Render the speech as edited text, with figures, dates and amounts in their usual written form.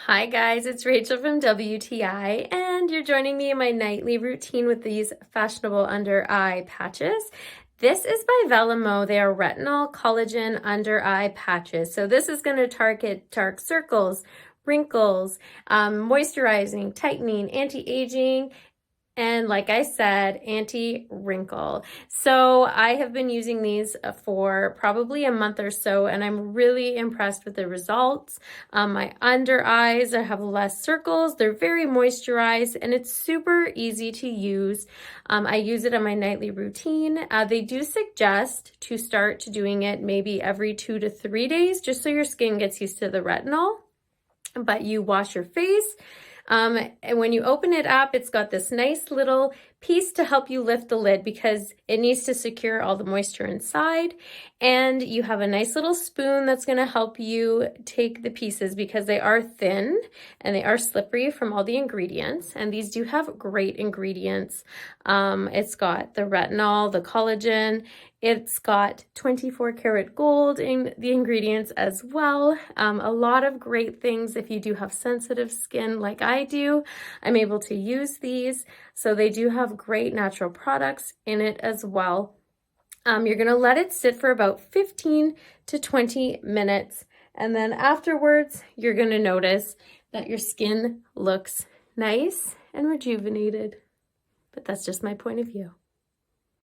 Hi guys, it's Rachel from WTI, and you're joining me in my nightly routine with these fashionable under eye patches. This is by VELAMO. They are retinol collagen under eye patches. So this is going to target dark circles, wrinkles, moisturizing, tightening, anti-aging, and like I said, anti-wrinkle. So I have been using these for probably a month or so, and I'm really impressed with the results. My under eyes have less circles. They're very moisturized, and it's super easy to use. I use it in my nightly routine. They do suggest to start doing it maybe every 2 to 3 days, just so your skin gets used to the retinol. But you wash your face. And when you open it up, it's got this nice little piece to help you lift the lid because it needs to secure all the moisture inside. And you have a nice little spoon that's going to help you take the pieces because they are thin and they are slippery from all the ingredients. And these do have great ingredients. It's got the retinol, the collagen. It's got 24 karat gold in the ingredients as well. A lot of great things if you do have sensitive skin like I do. I'm able to use these. So they do have great natural products in it as well. You're going to let it sit for about 15 to 20 minutes. And then afterwards, you're going to notice that your skin looks nice and rejuvenated. But that's just my point of view.